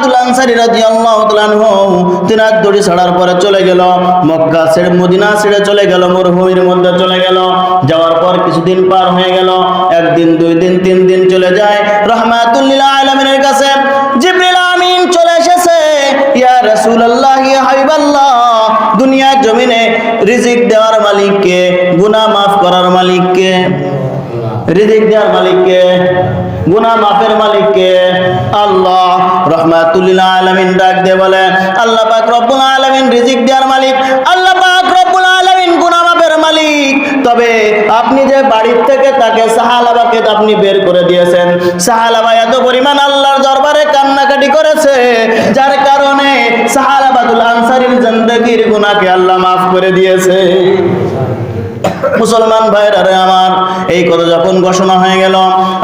রহমাতুল আনসারী রাদিয়াল্লাহু তাআলা আনহু তিনি দড়ি ছাড়ার পরে চলে গেল মক্কা ছেড়ে মদিনা ছেড়ে চলে গেল, মরুভূমির মধ্যে চলে গেল। যাওয়ার পর কিছুদিন পার হয়ে গেল, একদিন, 2 দিন, 3 দিন চলে যায়। রাহমাতুল লিল আলামিনের কাছে জিবরিল আমিন চলে এসেছে। ইয়া রাসূলুল্লাহ, ইয়া হাবিবাল্লাহ, দুনিয়ার জমিনে রিজিক দেওয়ার মালিক কে? গুনাহ মাফ করার মালিক কে? রিজিক দেওয়ার মালিক কে? গুনাহ মাফের মালিক কে? আল্লাহ। রাহমাতুল লিল আলামিন ডাক দিয়ে বলে, আল্লাহ পাক রব্বুল আলামিন রিজিক দেওয়ার মালিক, আল্লাহ পাক রব্বুল আলামিন গুনাহ মাফের মালিক। তবে আপনি যে বাড়ির থেকে তাকে সাহালাবাকে আপনি বের করে দিয়েছেন, সাহালাবা এত পরিমাণ আল্লাহর দরবারে কান্নাকাটি করেছে, যার কারণে সাহালাবাতুল আনসারীর জিন্দেগির গুনাহকে আল্লাহ মাফ করে দিয়েছে। মুসলমান ভাইরা রে আমার, এই কথা যখন ঘোষণা হয়ে গেল,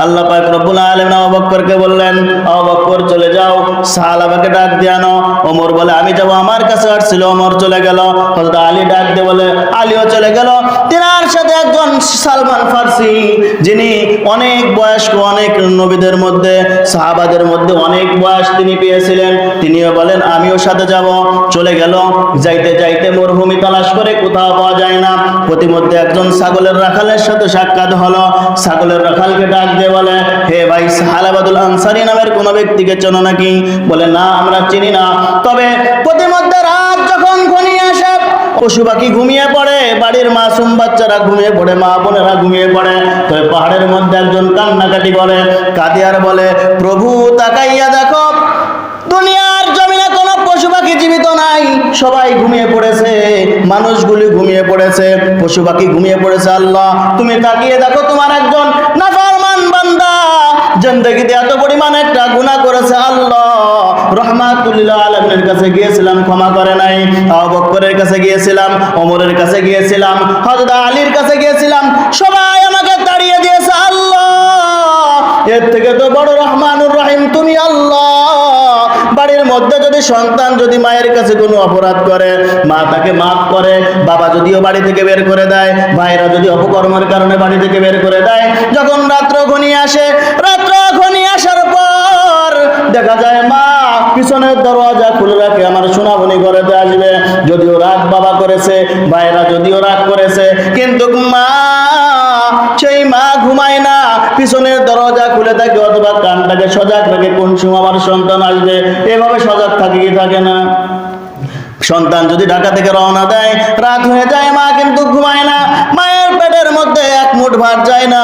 আল্লাহ পাক রব্বুল আলামিন আবু বকরকে বললেন, আবু বকর চলে যাও, সাহাবাকে ডাক দিয়ে আনো। ওমর বলে আমি যাব, আমার কাছে আসছিল, ওমর চলে গেল। হযরত আলী ডাক দিয়ে বলে, আলীও চলে গেল। তিনার সাথে একজন সালমান ফারসি, যিনি অনেক বয়স্ক, অনেক নবীদের মধ্যে, সাহাবাদের মধ্যে অনেক বয়স তিনি পেয়েছিলেন, তিনিও বলেন আমিও সাথে যাব। চলে গেল। যাইতে যাইতে মরুভূমি তালাশ করে কোথাও পাওয়া যায় না। প্রতিমধ্যে একজন ছাগলের রাখালের সাথে সাক্ষাৎ হলো। ছাগলের রাখালকে ডাক দিয়ে বলে, হে ভাই, সাহালাবাতুল আনসারী নামের কোন ব্যক্তিকে চেনো নাকি? বলে না, আমরা চিনি না। তবে প্রতিমধ্যে রাত যখন ঘনিয়ে আসে, পশু পাখি ঘুমিয়ে পড়ে, বাড়ির মাসুম বাচ্চারা ঘুমিয়ে পড়ে, মা বোনেরা ঘুমিয়ে পড়ে, তবে পাহাড়ের মধ্যে একজন কান্নাকাটি করে, কাঁদে আর বলে, প্রভু তাকাইয়া দেখো, দুনিয়ার জমিনে কোনো পশু পাখি জীবিত নাই, সবাই ঘুমিয়ে পড়েছে, মানুষগুলি ঘুমিয়ে পড়েছে, পশু পাখি ঘুমিয়ে পড়েছে। আল্লাহ, তুমি তাকিয়ে দেখো, তোমার একজন নাফরমান বান্দা জিন্দেগিতে এত পরিমাণ একটা গুনাহ করেছে। আল্লাহ, রাহমাতুল লিল আলামিনের কাছে গিয়েছিলাম, ক্ষমা করে নাই। আবু বকরের কাছে গিয়েছিলাম, ওমরের কাছে গিয়েছিলাম, হযরত আলীর কাছে গিয়েছিলাম, সবাই আমাকে তাড়িয়ে দিয়েছে। আল্লাহ, এর থেকে তো বড় রহমানুর রহিম তুমি। আল্লাহ, বাড়ির মধ্যে যদি সন্তান যদি মায়ের কাছে কোনো অপরাধ করে, মা তাকে মাফ করে, বাবা যদিও বাড়ি থেকে বের করে দেয়, ভাইরা যদি অপকর্মের কারণে বাড়ি থেকে বের করে দেয়, যখন রাত্র ঘনিয়ে আসে, রাত্র ঘনিয়ে আসার পর দেখা যায় মা পিছনের দরজা খুলে রাখে, আমার সোনামণি ঘরেতে আসবে। যদিও রাগ বাবা করেছে, ভাইরা যদিও রাগ করেছে, কিন্তু মা, সেই মা ঘুমায় না, পিছনের দরজা খুলে থাকে অথবা কানটাকে সজাগ রাখে, কোন সময় আমার সন্তান আসবে, এভাবে সজাগ থাকে কি থাকে না? সন্তান যদি ঢাকা থেকে রওনা দেয়, রাত হয়ে যায়, মা কিন্তু ঘুমায় না, মায়ের পেটের মধ্যে এক মুঠ ভাত যায় না,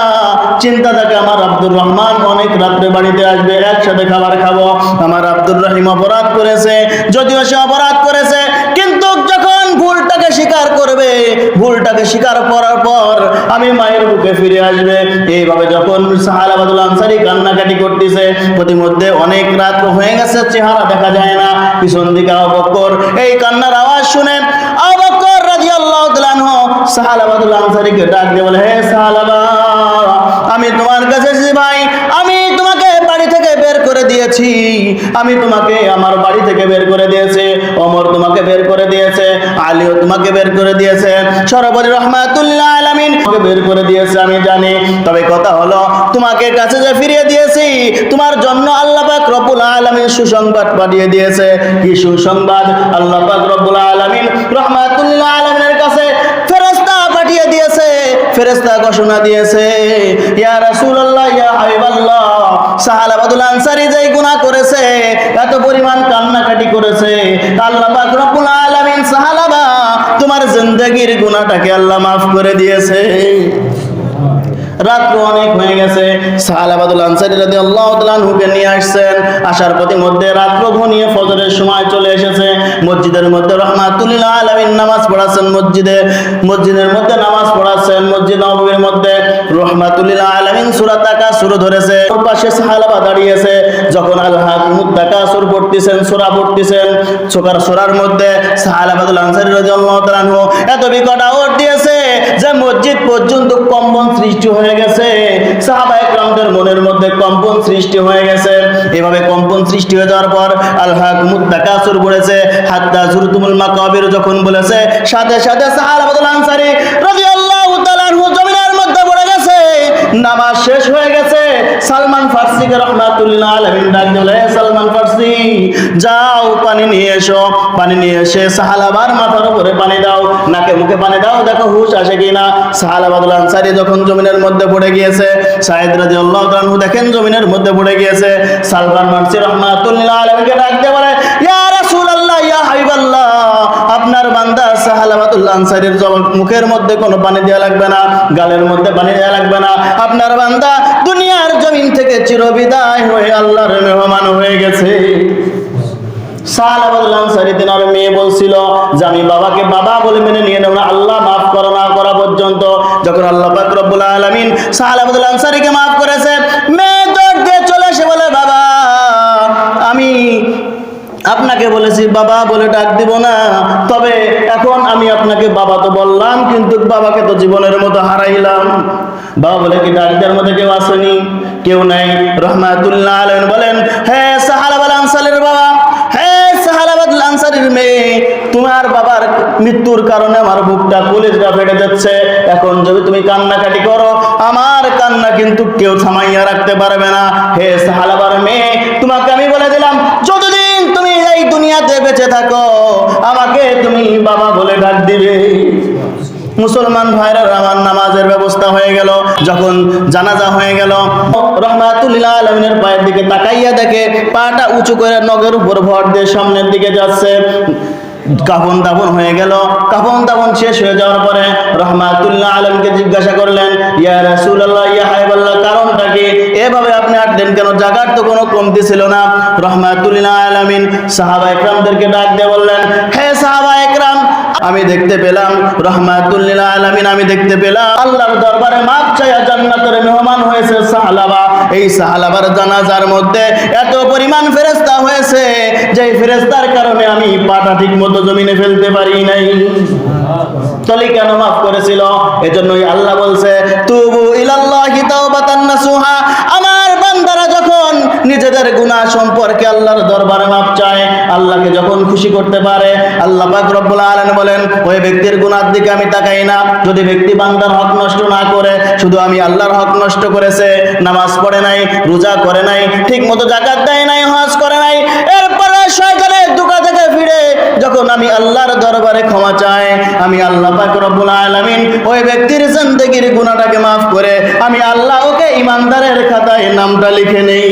চিন্তা থাকে আমার আব্দুর রহমান অনেক রাত্রে বাড়িতে আসবে, একসাথে খাবার খাবো। আমার আব্দুর রহিম অপরাধ করেছে, যদিও সে অপরাধ করেছে, কিন্তু যখন ভুলটাকে স্বীকার করবে, ভুলটাকে স্বীকার করার পর আমি মায়ের বুকে ফিরে আসবে। এইভাবে যখন সাহালাবাতুল আনসারী কান্নাকাটি করতেছে, প্রতিমধ্যে অনেক রাত হয়ে গেছে, চেহারা দেখা যায় না, পিছন দিকে আবু বকর এই কান্নার আওয়াজ শুনে আবু বকর রাদিয়াল্লাহু তাআলা আনহু সাহালাবাতুল আনসারীকে ডাক দিয়ে বলে, হে সাহালাবা, আমি তোমার কাছে এসেছি ভাই, আমি তোমাকে বাড়ি থেকে বের করে দিয়েছি, আমি তোমাকে আমার বাড়ি থেকে বের করে দিয়েছে, ওমর তোমাকে বের করে দিয়েছে, আলীও তোমাকে বের করে দিয়েছে, সর্বোপরি রাহমাতুল লিল আলামিন তোমাকে বের করে দিয়েছে, আমি জানি। তবে কথা হলো, তোমাকে কাছে যে ফিরিয়ে দিয়েছি, তোমার জন্য আল্লাহ পাক রব্বুল আলামিন সুসংবাদ পাঠিয়ে দিয়েছে। কি সুসংবাদ? আল্লাহ পাক রব্বুল আলামিন রাহমাতুল লিল আলামিনের কাছে ফেরেশতা পাঠিয়ে দিয়েছে, ফেরেশতা ঘোষণা দিয়েছে, ইয়া রাসূলুল্লাহ, ইয়া হাবিবাল্লাহ, সাহালাবাতুল আনসারী যেই গুনাহ করেছে, এত পরিমাণ কান্নাকাটি করেছে, আল্লাহ পাক রব্বুল আলামিন সাহালাবা তোমার জিন্দেগির গুনাহটাকে আল্লাহ মাফ করে দিয়েছে। রাত অনেক হয়ে গেছে, সাহালাবাতুল আনসারী রাদিয়াল্লাহু তাআলা আনহুকে নিয়ে আসছেন। আসার মধ্যে রাত্র ঘনিয়ে ফজরের সময় চলে এসেছে। মসজিদের মধ্যে রাহমাতুল লিল আলামিন নামাজ পড়াচ্ছেন, মসজিদের মধ্যে নামাজ পড়াচ্ছেন, মসজিদ নববীর মধ্যে রাহমাতুল লিল আলামিন সূরা তাকাসুর ধরেছে, ওর পাশে সাহালাবা দাঁড়িয়েছে। যখন আল হাকুমুত তাকাসুর পড়তেছেন, সূরা পড়তেছেন, সূরার মধ্যে সাহালাবাতুল আনসারী রাদিয়াল্লাহু তাআলা আনহু এত বিকট আওয়াজ দিয়েছে যে মসজিদ পর্যন্ত কম্পন সৃষ্টি হয়ে গেছে, সাহাবায়ে কেরামদের মনের মধ্যে কম্পন সৃষ্টি হয়ে গেছে। এভাবে কম্পন সৃষ্টি হয়ে যাওয়ার পর আল হাকুমুত তাকাসুর বলেছে, হাত্তা যুরতুমুল মাকাবির যখন বলেছে, সাথে সাথে সাহাবাতুল আনসারী রাদিয়াল্লাহু তাআলা আনহু জমিনের মধ্যে পড়ে গেছে। নামাজ শেষ হয়ে গেছে। সালমান ফার্সিকে রহমাতুল্লাহ আলাইহি ডাক দিলে, সালমান ফার্সি যাও পানি নিয়ে এসো। পানি নিয়ে এসে সাহালাবার মাথার উপরে পানি দাও, নাকে মুখে পানি দাও, দেখো হুশ আসে কিনা। সাহালাবাদুল আনসারী যখন জমিনের মধ্যে পড়ে গিয়েছে, সাইদ রাদিয়াল্লাহু তাআলা আনহু দেখেন জমিনের মধ্যে পড়ে গিয়েছে। সালমান ফার্সি রহমাতুল্লাহ আলাইহিকে ডাক দিয়ে বলে, ইয়া রাসূলুল্লাহ, ইয়া হাবিবাল্লাহ, আপনার বান্দা সাহালাবাদুল আনসারীর মুখের মধ্যে কোনো পানি দেওয়া লাগবে না, গালের মধ্যে পানি দেওয়া লাগবে না। আপনার বান্দা দুনিয়ার জমিন থেকে চিরবিদায় হয়ে আল্লাহর মেহমান হয়ে গেছে। সাহালাবাদুল আনসারী তিনার মেয়ে বলছিল যে আমি বাবাকে বাবা বলে মেনে নিয়ে নেব না, আল্লাহ মাফ করো না করা পর্যন্ত। যখন আল্লাহ পাক রব্বুল আলামিন সাহালাবাদুল আনসারীকে মাফ করেছে, মেয়ে দৌড় দিয়ে চলে এসে বলে, বাবা আমি আপনাকে বলেছি বাবা বলে ডাক দিব না, তবে এখন আমি আপনাকে বাবা তো বললাম, কিন্তু বাবাকে তো জীবনের মতো হারাইলাম। বাবা বলে কি ডাক দেওয়ার মধ্যে কেউ আসেনি? কেউ নাই। রহমাতুল্লাহ আলাইহি বলেন, হে সাহালাবাদুল আনসারীর বাবা, হে সাহালাবাদুল আনসারীর মেয়ে, তোমার বাবার মৃত্যুর কারণে আমার বুকটা কলিজা ফেটে যাচ্ছে। এখন যদি তুমি কান্নাকাটি করো, আমার কান্না কিন্তু কেউ থামাইয়া রাখতে পারবে না। হে সাহালাবার মেয়ে, তোমাকে আমি বলে দিলাম, যতদিন তুমি এই দুনিয়াতে বেঁচে থাকো আমাকে তুমি বাবা বলে ডাক দিবে। মুসলমান ভাইরা আমার নামাজের ব্যবস্থা হয়ে গেল। যখন জানাজা হয়ে গেল, রহমাতুল্লাহ আলামিনের পায়ের দিকে তাকাইয়া দেখে পাটা উঁচু করে নগের উপর ভর দিয়ে সামনের দিকে যাচ্ছে। কাফন দাফন হয়ে গেল। কাফন দাফন শেষ হয়ে যাওয়ার পরে রহমাতুল্লাহ আলামিনকে জিজ্ঞাসা করলেন, ইয়া রাসূলুল্লাহ, ইয়া হাবিবাল্লাহ, কারণটা কি? এভাবে আপনি হাঁটলেন কেন? জায়গার তো কোনো কমতি ছিল না। রহমাতুল্লাহ আলামিন সাহাবা একরামদেরকে ডাক দিয়ে বললেন, হে সাহাবা একরাম, আমি দেখতে পেলাম, রহমাতুল্লাহ আলামিন আমি দেখতে পেলাম আল্লাহর দরবারে মাপ চাইয়া জান্নাতের মেহমান হয়েছে সাহালাবা। এই সাহালাবার জানাজার মধ্যে এত পরিমাণ ফেরেশতা হয়েছে যে ফেরেশতার কারণে আমি পাটা ঠিক মতো জমিনে ফেলতে পারি নাই। তলি কেন মাফ করেছিল? এজন্যই আল্লাহ বলছে, তুবু ইলাল্লাহি তাওবাতান নাসুহা। আমার বান্দারা যখন নিজেদের গুনাহ সম্পর্কে আল্লাহর দরবারে মাপ চায়, আল্লাহকে যখন খুশি করতে পারে, আল্লাহ পাক রব্বুল আলামিন বলেন, ওই ব্যক্তির গুনার দিকে আমি তাকাই না। যদি ব্যক্তি বান্দার হক নষ্ট না করে, শুধু আমি আল্লাহর হক নষ্ট করেছে, নামাজ পড়ে নাই, রোজা করে নাই, ঠিক মতো যাকাত দেয় নাই, হজ করে নাই, এরপরে শয়তানের ধোঁকা থেকে ফিরে যখন আমি আল্লাহর দরবারে ক্ষমা চাই, আমি আল্লাহ পাক রব্বুল আলামিন ওই ব্যক্তির জিন্দেগির গুনাহটাকে মাফ করে আমি আল্লাহ ওকে ইমানদারের খাতায় নামটা লিখে নেই।